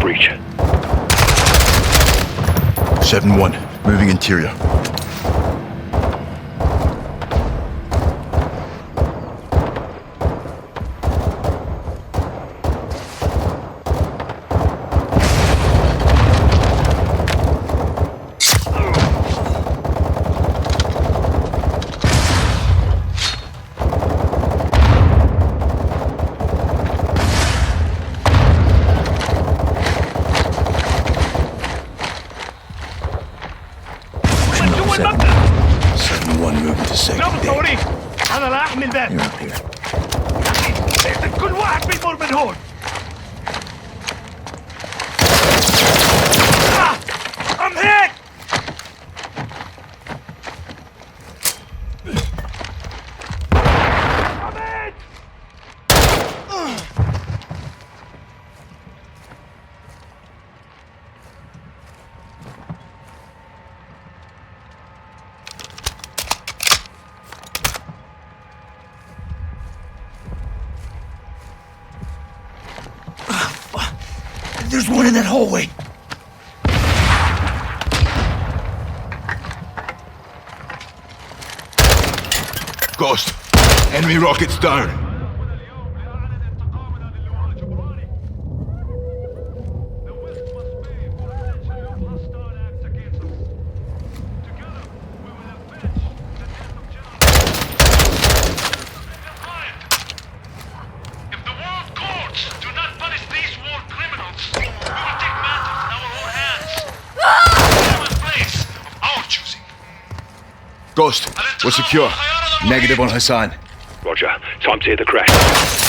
breach. 7-1, moving interior. المبنى 7-1, moving to second نعم deck. صوري انا لا احمل باب You're up here. كل واحد بيمر من هون I'm hit! There's one in that hallway. Ghost, enemy rockets down. If the world courts do not punish these war criminals, we will take matters in our own hands. In place of our choosing. Ghost, we're secure. Negative on Hassan. Roger. Time to hit the crash.